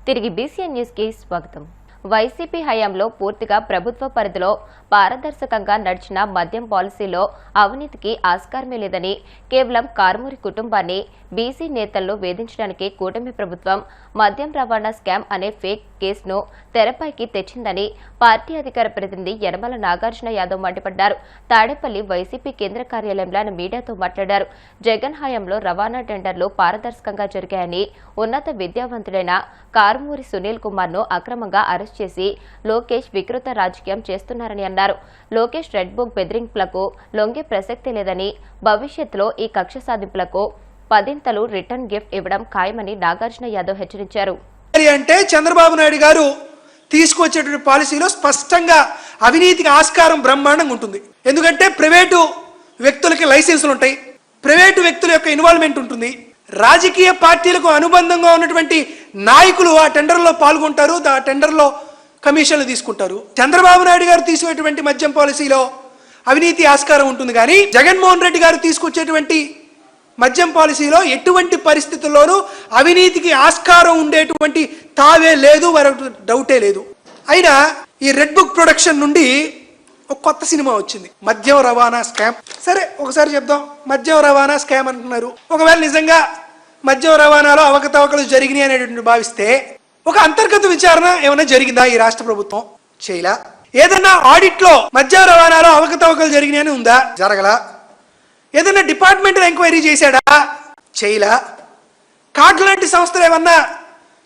తిరిగి BCN news కి స్వాగతం. వైసీపీ హయాంలో పూర్తిగా ప్రభుత్వ పరిధిలో పారదర్శకంగా నడిచిన మద్యం పాలసీలో అవినీతికి ఆస్కారమే లేదని, కేవలం కారుమూరి కుటుంబాన్ని బీసీ నేతలను వేధించడానికి కూటమి ప్రభుత్వం మద్యం రవాణా స్కామ్ అనే ఫేక్ కేసును తెరపైకి తెచ్చిందని పార్టీ అధికార ప్రతినిధి యనమల నాగార్జున యాదవ్ మండిపడ్డారు. తాడేపల్లి వైసీపీ కేంద్ర కార్యాలయంలో ఆయన మీడియాతో మాట్లాడారు. జగన్ హయాంలో రవాణా టెండర్లు పారదర్శకంగా జరిగాయని, ఉన్నత విద్యావంతుడైన కారుమూరి సునీల్ కుమార్ ను అక్రమంగా అరెస్ట్ చేసి లోకేష్ వికృత రాజకీయం చేస్తున్నారని అన్నారు. లోకేష్ రెడ్ బుక్ బెదిరింపులకు లొంగే ప్రసక్తే లేదని, భవిష్యత్తులో ఈ కక్ష సాధింపులకు 10 రిటర్న్ గిఫ్ట్ ఇవ్వడం ఖాయమని నాగార్జున యాదవ్ హెచ్చరించారు. అంటే చంద్రబాబు నాయుడు గారు తీసుకొచ్చేటువంటి పాలసీలో స్పష్టంగా అవినీతికి ఆస్కారం బ్రహ్మాండంగా ఉంటుంది. ఎందుకంటే ప్రైవేటు వ్యక్తులకి లైసెన్సులు ఉంటాయి, ప్రైవేటు వ్యక్తుల యొక్క ఇన్వాల్వ్మెంట్ ఉంటుంది, రాజకీయ పార్టీలకు అనుబంధంగా ఉన్నటువంటి నాయకులు ఆ టెండర్లో పాల్గొంటారు, ఆ టెండర్లో కమిషన్లు తీసుకుంటారు. చంద్రబాబు నాయుడు గారు తీసుకునేటువంటి మద్యం పాలసీలో అవినీతి ఆస్కారం ఉంటుంది. కానీ జగన్మోహన్ రెడ్డి గారు తీసుకొచ్చేటువంటి మద్యం పాలసీలో ఎటువంటి పరిస్థితుల్లోనూ అవినీతికి ఆస్కారం ఉండేటువంటి తావే లేదు, మరొక డౌటే లేదు. అయినా ఈ రెడ్ బుక్ ప్రొడక్షన్ నుండి ఒక కొత్త సినిమా వచ్చింది, మద్యం రవాణా స్కామ్. సరే, ఒకసారి చెప్దాం, మద్యం రవాణా స్కామ్ అంటున్నారు. ఒకవేళ నిజంగా మద్యం రవాణాలో అవకతవకలు జరిగినాయి అనేటువంటి భావిస్తే ఒక అంతర్గత విచారణ ఏమైనా జరిగిందా ఈ రాష్ట్ర ప్రభుత్వం? చేయలా. ఏదన్నా ఆడిట్ లో మద్యం రవాణాలో అవకతవకలు జరిగినాయని ఉందా? జరగలా. ఏదైనా డిపార్ట్మెంటల్ ఎంక్వైరీ చేశాడా? చేయలా. కార్డు లాంటి సంస్థలు ఏమన్నా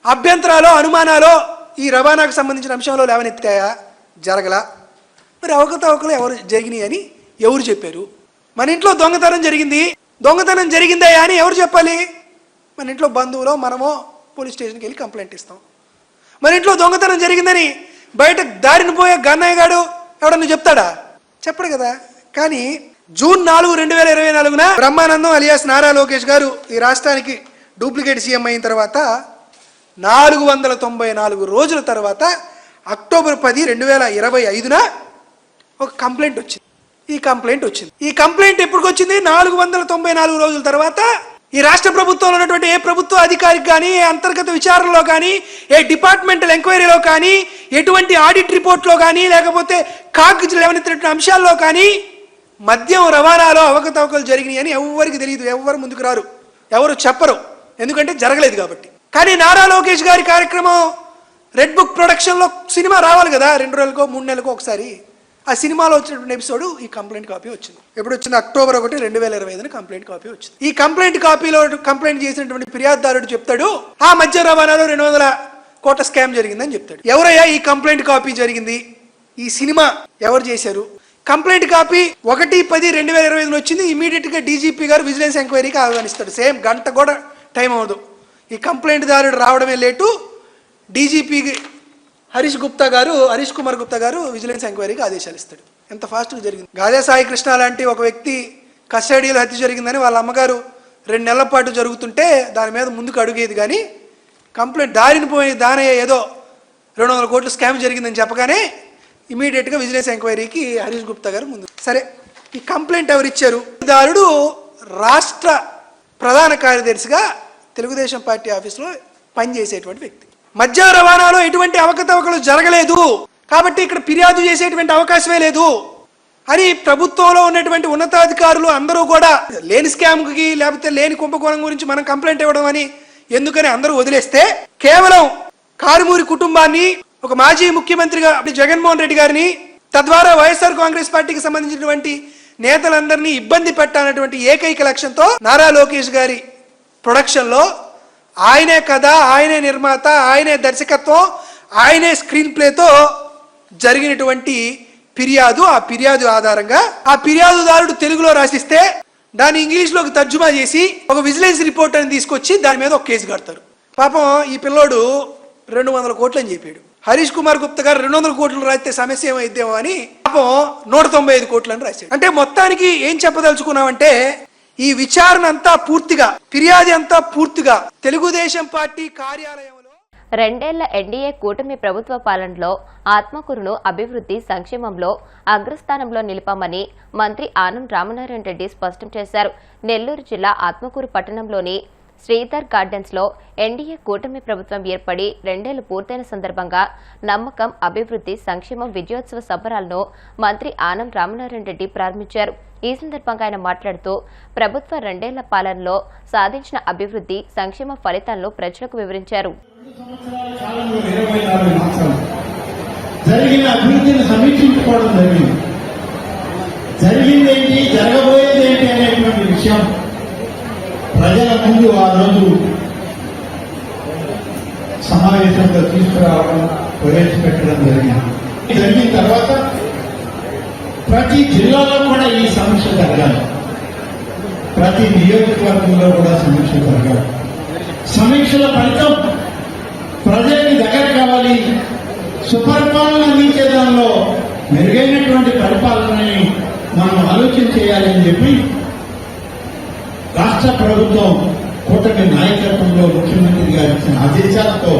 అభ్యంతరాలు, అనుమానాలు ఈ రవాణాకు సంబంధించిన అంశంలో లేవనెత్తాయా? జరగలా. మరి అవకతవకలు ఎవరు జరిగినాయి అని ఎవరు చెప్పారు? మన ఇంట్లో దొంగతనం జరిగింది, దొంగతనం జరిగిందయా అని ఎవరు చెప్పాలి? మన ఇంట్లో బంధువులో మనమో పోలీస్ స్టేషన్కి వెళ్ళి కంప్లైంట్ ఇస్తాం. మన ఇంట్లో దొంగతనం జరిగిందని బయట దారిని పోయే గన్నయ్య గాడు ఎవడన్నా చెప్తాడా? చెప్పడు కదా. కానీ జూన్ 4, 2024 బ్రహ్మానందం అలియాస్ నారా లోకేష్ గారు ఈ రాష్ట్రానికి డూప్లికేట్ సీఎం అయిన తర్వాత 494 రోజుల తర్వాత అక్టోబర్ 10, 2025 ఒక కంప్లైంట్ వచ్చింది. ఈ కంప్లైంట్ ఎప్పుడు వచ్చింది? 494 రోజుల తర్వాత ఈ రాష్ట్ర ప్రభుత్వంలో ఉన్నటువంటి ఏ ప్రభుత్వ అధికారికి కానీ, ఏ అంతర్గత విచారణలో కానీ, ఏ డిపార్ట్మెంటల్ ఎంక్వైరీలో కానీ, ఎటువంటి ఆడిట్ రిపోర్ట్లో కానీ, లేకపోతే కాగజులు లేవనెత్తినటువంటి అంశాల్లో కానీ మద్యం రవాణాలో అవకతవకలు జరిగినాయి అని ఎవరికి తెలియదు, ఎవరు ముందుకు రారు, ఎవరు చెప్పరు, ఎందుకంటే జరగలేదు కాబట్టి. కానీ నారా లోకేష్ గారి కార్యక్రమం రెడ్ బుక్ ప్రొడక్షన్లో సినిమా రావాలి కదా, 2 నెలలకో 3 నెలలకో ఒకసారి. ఆ సినిమాలో వచ్చినటువంటి ఎపిసోడ్ ఈ కంప్లైంట్ కాపీ వచ్చింది. ఎప్పుడు వచ్చింది? అక్టోబర్ 1, 2025 కంప్లైంట్ కాపీ వచ్చింది. ఈ కంప్లైంట్ కాపీలో కంప్లైంట్ చేసినటువంటి ఫిర్యాదుదారుడు చెప్తాడు, ఆ మద్యం రవాణాలో 200 కోట్ల స్కామ్ జరిగిందని చెప్తాడు. ఎవరయ్యా ఈ కంప్లైంట్ కాపీ జరిగింది? ఈ సినిమా ఎవరు చేశారు? కంప్లైంట్ కాపీ 1/10/2025 వచ్చింది. ఇమీడియట్ గా డీజీపీ గారు విజిలెన్స్ ఎంక్వైరీకి ఆహ్వానిస్తాడు. సేమ్ గంట కూడా టైం అవ్వదు. ఈ కంప్లైంట్ దారుడు రావడమే లేటు. డీజీపీ హరీష్ కుమార్ గుప్తా గారు విజిలెన్స్ ఎంక్వైరీకి ఆదేశాలు ఇస్తాడు. ఎంత ఫాస్ట్గా జరిగింది. గాదే సాయి కృష్ణ లాంటి ఒక వ్యక్తి కస్టడీలో హత్య జరిగిందని వాళ్ళ అమ్మగారు 2 నెలల పాటు జరుగుతుంటే దాని మీద ముందుకు అడుగేది. కానీ కంప్లైంట్ దానయ్య ఏదో 200 కోట్ల స్కామ్ జరిగిందని చెప్పగానే ఇమీడియట్గా విజిలెన్స్ ఎంక్వైరీకి హరీష్ గుప్తా గారు ముందు. సరే, ఈ కంప్లైంట్ ఎవరు ఇచ్చారు? దారుడు రాష్ట్ర ప్రధాన కార్యదర్శిగా తెలుగుదేశం పార్టీ ఆఫీసులో పనిచేసేటువంటి వ్యక్తి. మద్యం రవాణాలో ఎటువంటి అవకతవకలు జరగలేదు కాబట్టి ఇక్కడ ఫిర్యాదు చేసేటువంటి అవకాశమే లేదు అని ప్రభుత్వంలో ఉన్నటువంటి ఉన్నతాధికారులు అందరూ కూడా లేని స్కామ్కి లేకపోతే లేని కుంభకోణం గురించి మనం కంప్లైంట్ ఇవ్వడం అని ఎందుకని అందరూ వదిలేస్తే, కేవలం కారుమూరి కుటుంబాన్ని, ఒక మాజీ ముఖ్యమంత్రిగా జగన్మోహన్ రెడ్డి గారిని, తద్వారా వైఎస్ఆర్ కాంగ్రెస్ పార్టీకి సంబంధించినటువంటి నేతలందరినీ ఇబ్బంది పెట్టాలన్నటువంటి ఏకైక లక్ష్యంతో నారా లోకేష్ గారి ప్రొడక్షన్లో ఆయనే కథ, ఆయనే నిర్మాత, ఆయనే దర్శకత్వం, ఆయనే స్క్రీన్ ప్లేతో జరిగినటువంటి ఫిర్యాదు. ఆ ఫిర్యాదు ఆధారంగా ఆ ఫిర్యాదుదారుడు తెలుగులో రాసిస్తే దాన్ని ఇంగ్లీష్లోకి తర్జుమా చేసి ఒక విజిలెన్స్ రిపోర్ట్ అని తీసుకొచ్చి దాని మీద ఒక కేసు కడతారు. పాపం ఈ పిల్లోడు 200 కోట్లు అని చెప్పాడు. హరీష్ కుమార్ గుప్తా గారు 200 కోట్లు రాస్తే సమస్య ఏమైద్దేమో అని పాపం 195 కోట్లు అని రాశాడు. అంటే మొత్తానికి ఏం చెప్పదలుచుకున్నామంటే, ఈ విచారణ అంతా పూర్తిగా, ఫిర్యాదు అంతా పూర్తిగా తెలుగుదేశం పార్టీ కార్యాలయంలో 2 ఏళ్ల ఎన్డీఏ కూటమి ప్రభుత్వ పాలనలో ఆత్మకూరును అభివృద్ధి సంక్షేమంలో అగ్రస్థానంలో నిలిపామని మంత్రి ఆనం రామనారాయణ రెడ్డి స్పష్టం చేశారు. నెల్లూరు జిల్లా ఆత్మకూరు పట్టణంలోని శ్రీధర్ గార్డెన్స్ లో ఎన్డీఏ కూటమి ప్రభుత్వం ఏర్పడి 2 ఏళ్లు పూర్తయిన సందర్భంగా నమ్మకం, అభివృద్ధి, సంక్షేమం విజయోత్సవ సంబరాలను మంత్రి ఆనం రామనారాయణ రెడ్డి ప్రారంభించారు. ఈ సందర్భంగా ఆయన మాట్లాడుతూ ప్రభుత్వ 2 ఏళ్ల పాలనలో సాధించిన అభివృద్ధి, సంక్షేమ ఫలితాలను ప్రజలకు వివరించారు. జరిగిన అభివృద్ధిని సమీక్షించుకోవడం జరిగింది. జరిగిందేంటి, జరగబోయేది ఏంటి అనేటువంటి విషయం ప్రజల ముందు ఆ రోజు సమావేశంలో తీసుకురావడం, ప్రవేశపెట్టడం జరిగింది. జరిగిన తర్వాత ప్రతి జిల్లాలో కూడా ఈ సమీక్ష జరగాలి, ప్రతి నియోజకవర్గంలో కూడా సమీక్ష జరగాలి. సమీక్షల ఫలితం ప్రజలకి దగ్గర కావాలి. సుపరిపాలన అందించే దానిలో మెరుగైనటువంటి పరిపాలనని మనం ఆలోచన చేయాలని చెప్పి రాష్ట్ర ప్రభుత్వం కూటమి నాయకత్వంలో ముఖ్యమంత్రి గారు ఇచ్చిన ఆదేశాలతో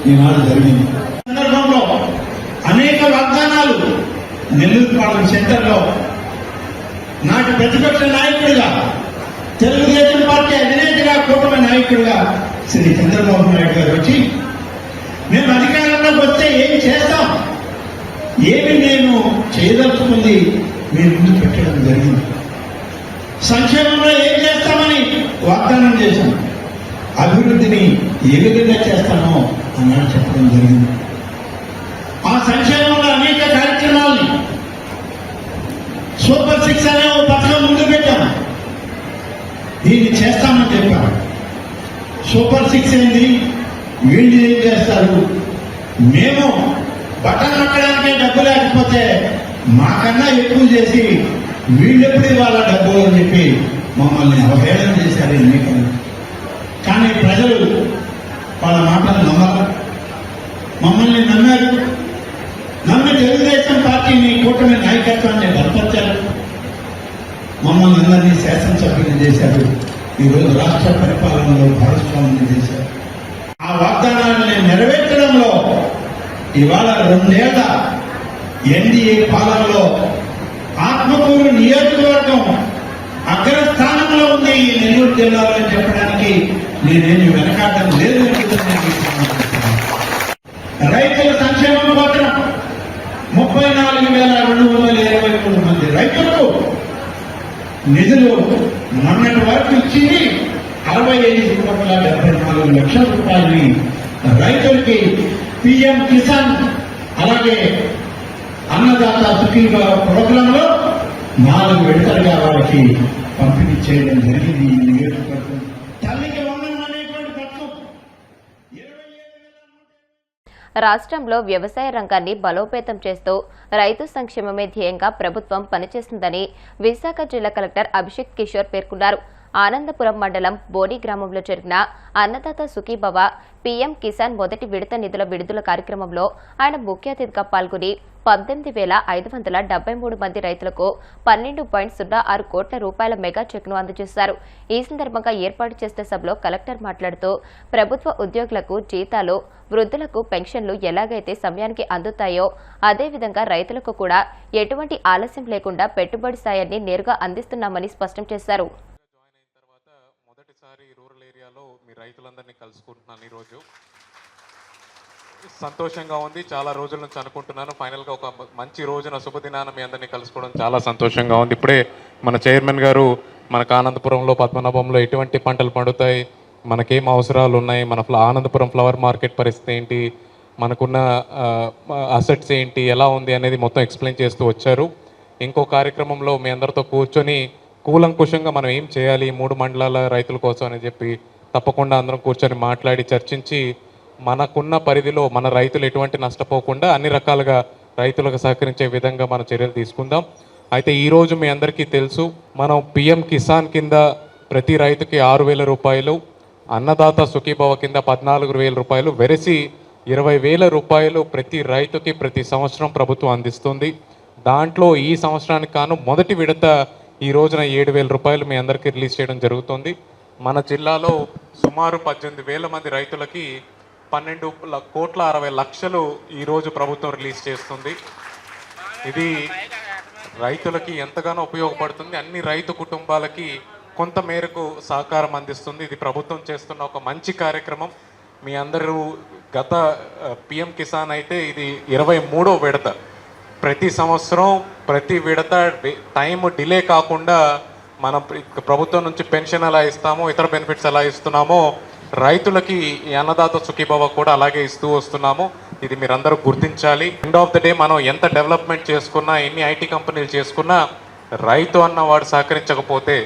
ఈనాడు జరిగింది. సందర్భంలో అనేక వాగ్దానాలు నెల్లూరు పార్లమెంట్ సెంటర్లో నాటి ప్రతిపక్ష నాయకుడిగా, తెలుగుదేశం పార్టీ అధినేతగా, కూటమి నాయకుడిగా శ్రీ చంద్రబాబు నాయుడు గారు వచ్చి మేము అధికారంలోకి వస్తే ఏం చేస్తాం, ఏమి నేను చేయదలుచుకుంది మేము ముందు పెట్టడం జరిగింది. సంక్షేమంలో ఏం చేస్తామని వాగ్దానం చేశాం, అభివృద్ధిని ఏ విధంగా చేస్తామో అన్నాడు చెప్పడం జరిగింది. ఆ సంక్షేమంలో అనేక కార్యక్రమాలని సూపర్ 6 అనే ఒక పథకం ముందు పెట్టాం. దీన్ని చేస్తామని చెప్పారు. సూపర్ 6 ఏంది, వీళ్ళు ఏం చేస్తారు, మేము బట్టలు నొక్కడానికే డబ్బు లేకపోతే మాకన్నా ఎక్కువ చేసి వీళ్ళెప్పుడు ఇవ్వాలా డబ్బు అని చెప్పి మమ్మల్ని అవహేళన చేశారు ఎన్నికలు. కానీ ప్రజలు వాళ్ళ మాటలు నమ్మరు, మమ్మల్ని నమ్మారు. నమ్మి తెలుగుదేశం పార్టీని, కూటమి నాయకత్వాన్ని బలపరిచారు. మమ్మల్ని అందరినీ శాసనసభ్యులు చేశారు. ఈరోజు రాష్ట్ర పరిపాలనలో భాగస్వామ్యం చేశారు. ఆ వాగ్దానాన్ని నెరవేర్చడంలో ఇవాళ 2 ఏళ్ల ఎన్డీఏ పాలనలో ఆత్మకూరు నియోజకవర్గం అగ్రస్థానంలో ఉంది ఈ నెల్లూరు జిల్లాలో అని చెప్పడానికి నేనేమి వెనకాడడం లేదు. రైతుల సంక్షేమం కోసం 34,223 మంది రైతులకు నిధులు మొన్నటి వరకు ఇచ్చింది 65,74 లక్షల రూపాయలని రైతులకి పిఎం కిసాన్, అలాగే అన్నదాత సుఖీభావ ప్రోగ్రామ్ లో 4 విడతలుగా వారికి పంపిణీ చేయడం జరిగింది. ఈ నియోజకవర్గం తల్లికి వందనం అనేటువంటి పథకం 27,000. రాష్ట్రంలో వ్యవసాయ రంగాన్ని బలోపేతం చేస్తూ రైతు సంక్షేమమే ధ్యేయంగా ప్రభుత్వం పనిచేస్తుందని విశాఖ జిల్లా కలెక్టర్ అభిషేక్ కిషోర్ పేర్కొన్నారు. ఆనందపురం మండలం బోడి గ్రామంలో జరిగిన అన్నదాత సుఖీభవ పీఎం కిసాన్ మొదటి విడత నిధుల విడుదల కార్యక్రమంలో ఆయన ముఖ్య అతిథిగా పాల్గొని 18,573 మంది రైతులకు 12.06 కోట్ల రూపాయల మెగా చెక్ను అందజేశారు. ఈ సందర్భంగా ఏర్పాటు చేసిన సభలో కలెక్టర్ మాట్లాడుతూ ప్రభుత్వ ఉద్యోగులకు జీతాలు, వృద్ధులకు పెన్షన్లు ఎలాగైతే సమయానికి అందుతాయో అదేవిధంగా రైతులకు కూడా ఎటువంటి ఆలస్యం లేకుండా పెట్టుబడి సాయాన్ని నేరుగా అందిస్తున్నామని స్పష్టం చేశారు. మొదటిసారి రూరల్ ఏరియాలో మీ రైతులందరినీ కలుసుకుంటున్నాను. ఈరోజు సంతోషంగా ఉంది. చాలా రోజుల నుంచి అనుకుంటున్నాను. ఫైనల్గా ఒక మంచి రోజున శుభదినాన మీ అందరినీ కలుసుకోవడం చాలా సంతోషంగా ఉంది. ఇప్పుడే మన చైర్మన్ గారు మనకు ఆనందపురంలో, పద్మనాభంలో ఎటువంటి పంటలు పండుతాయి, మనకేం అవసరాలు ఉన్నాయి, మన ఆనందపురం ఫ్లవర్ మార్కెట్ పరిస్థితి ఏంటి, మనకున్న అసెట్స్ ఏంటి, ఎలా ఉంది అనేది మొత్తం ఎక్స్ప్లెయిన్ చేస్తూ వచ్చారు. ఇంకో కార్యక్రమంలో మీ అందరితో కూర్చొని కూలంకుషంగా మనం ఏం చేయాలి 3 మండలాల రైతుల కోసం అని చెప్పి తప్పకుండా అందరం కూర్చొని మాట్లాడి చర్చించి మనకున్న పరిధిలో మన రైతులు ఎటువంటి నష్టపోకుండా అన్ని రకాలుగా రైతులకు సహకరించే విధంగా మన చర్యలు తీసుకుందాం. అయితే ఈరోజు మీ అందరికీ తెలుసు, మనం పిఎం కిసాన్ కింద ప్రతి రైతుకి 6,000 రూపాయలు, అన్నదాత సుఖీభవ కింద 14,000 రూపాయలు, వెరసి 20,000 రూపాయలు ప్రతి రైతుకి ప్రతి సంవత్సరం ప్రభుత్వం అందిస్తుంది. దాంట్లో ఈ సంవత్సరానికి కాను మొదటి విడత ఈ రోజున 7,000 రూపాయలు మీ అందరికీ రిలీజ్ చేయడం జరుగుతుంది. మన జిల్లాలో సుమారు 18,000 మంది రైతులకి 12,60,00,000 ఈరోజు ప్రభుత్వం రిలీజ్ చేస్తుంది. ఇది రైతులకి ఎంతగానో ఉపయోగపడుతుంది. అన్ని రైతు కుటుంబాలకి కొంత మేరకు సహకారం అందిస్తుంది. ఇది ప్రభుత్వం చేస్తున్న ఒక మంచి కార్యక్రమం. మీ అందరూ గత పిఎం కిసాన్ అయితే ఇది 23వ విడత. ప్రతి సంవత్సరం ప్రతి విడత టైం డిలే కాకుండా మనం ప్రభుత్వం నుంచి పెన్షన్ ఎలా ఇస్తామో, ఇతర బెనిఫిట్స్ ఎలా ఇస్తున్నామో, రైతులకి ఈ అన్నదాత సుఖీభవ కూడా అలాగే ఇస్తూ వస్తున్నాము. ఇది మీరందరూ గుర్తించాలి. ఎండ్ ఆఫ్ ద డే మనం ఎంత డెవలప్మెంట్ చేసుకున్నా, ఎన్ని ఐటీ కంపెనీలు చేసుకున్నా, రైతు అన్నవాడు సహకరించకపోతే,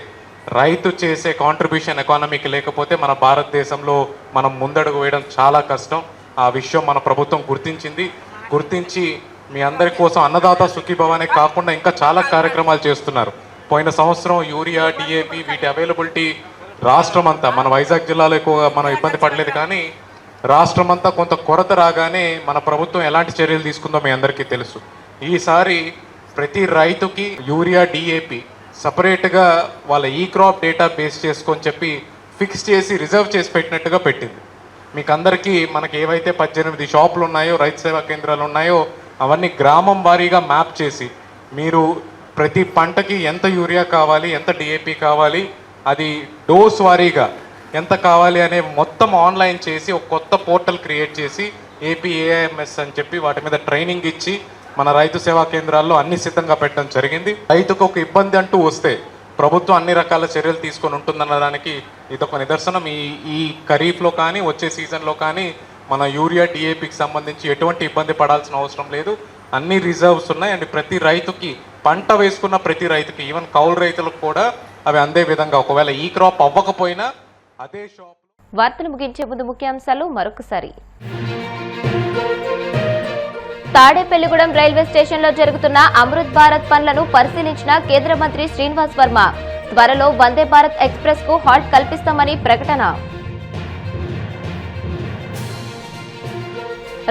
రైతు చేసే కాంట్రిబ్యూషన్ ఎకానమీకి లేకపోతే మన భారతదేశంలో మనం ముందడుగు వేయడం చాలా కష్టం. ఆ విషయం మన ప్రభుత్వం గుర్తించి మీ అందరి కోసం అన్నదాత సుఖీభవనే కాకుండా ఇంకా చాలా కార్యక్రమాలు చేస్తున్నారు. పోయిన సంవత్సరం యూరియా, డిఏపి వీటి అవైలబిలిటీ రాష్ట్రం అంతా, మన వైజాగ్ జిల్లాలో ఎక్కువగా మనం ఇబ్బంది పడలేదు, కానీ రాష్ట్రం అంతా కొంత కొరత రాగానే మన ప్రభుత్వం ఎలాంటి చర్యలు తీసుకుందో మీ అందరికీ తెలుసు. ఈసారి ప్రతి రైతుకి యూరియా, డిఏపి సపరేట్గా వాళ్ళ ఈ క్రాప్ డేటా బేస్ చేసుకొని చెప్పి ఫిక్స్ చేసి రిజర్వ్ చేసి పెట్టినట్టుగా పెట్టింది. మీకు అందరికీ మనకి ఏవైతే 18 షాపులు ఉన్నాయో, రైతు సేవా కేంద్రాలు ఉన్నాయో, అవన్నీ గ్రామం వారీగా మ్యాప్ చేసి మీరు ప్రతి పంటకి ఎంత యూరియా కావాలి, ఎంత డిఏపి కావాలి, అది డోస్ వారీగా ఎంత కావాలి అనే మొత్తం ఆన్లైన్ చేసి ఒక కొత్త పోర్టల్ క్రియేట్ చేసి ఏపీఏఐఎంఎస్ అని చెప్పి వాటి మీద ట్రైనింగ్ ఇచ్చి మన రైతు సేవా కేంద్రాల్లో అన్ని సిద్ధంగా పెట్టడం జరిగింది. రైతుకు ఒక ఇబ్బంది అంటూ వస్తే ప్రభుత్వం అన్ని రకాల చర్యలు తీసుకొని ఉంటుందనడానికి ఇదొక నిదర్శనం. ఈ ఖరీఫ్లో కానీ వచ్చే సీజన్లో కానీ మన యూరియా, డిఏపికి సంబంధించి ఎటువంటి ఇబ్బంది పడాల్సిన అవసరం లేదు. అన్ని రిజర్వ్స్ ఉన్నాయి. అండ్ ప్రతి రైతుకి, పంట వేసుకున్న ప్రతి రైతుకి, ఈవెన్ కౌలు రైతులకు కూడా అవి అందే విధంగా, ఒకవేళ ఈ క్రాప్ అవ్వకపోయినా అదే షాప్. వార్తలు ముగించే ముందు ముఖ్యాంశాలు మరొకసారి. తాడేపల్లిగూడెం రైల్వే స్టేషన్లో జరుగుతున్న అమృత్ భారత్ పనులను పరిశీలించిన కేంద్ర మంత్రి శ్రీనివాస్ వర్మ. త్వరలో వందే భారత్ ఎక్స్ప్రెస్ కు హాల్ట్ కల్పిస్తామని ప్రకటన.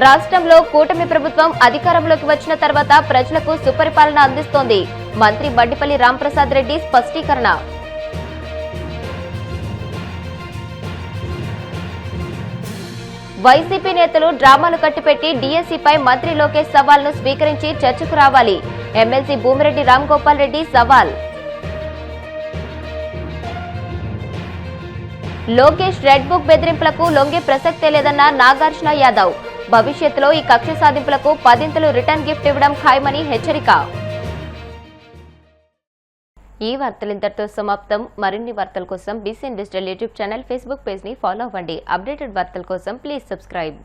రాష్ట్రంలో కూటమి ప్రభుత్వం అధికారంలోకి వచ్చిన తర్వాత ప్రజలకు సుపరిపాలన అందిస్తోంది. మంత్రి బండిపల్లి రాంప్రసాద్ రెడ్డి స్పష్టీకరణ. వైసీపీ నేతలు డ్రామాలు కట్టిపెట్టి డీఎస్సీపై మంత్రి లోకేష్ సవాల్ను స్వీకరించి చర్చకు రావాలి. ఎమ్మెల్సీ భూమిరెడ్డి రాంగోపాల్ రెడ్డి సవాల్. లోకేష్ రెడ్ బుక్ బెదిరింపులకు లొంగే ప్రసక్తే లేదన్న నాగార్జున యాదవ్. భవిష్యత్తులో ఈ కక్ష సాధింపులకు 10ంతలు రిటర్న్ గిఫ్ట్ ఇవ్వడం ఖాయమని హెచ్చరిక. ఈ వార్తలు ఇంతటితో సమాప్తం. మరిన్ని వార్తల కోసం BCN digital YouTube channel, Facebook page ని ఫాలో అవ్వండి. అప్డేటెడ్ వార్తల కోసం ప్లీజ్ సబ్స్క్రైబ్.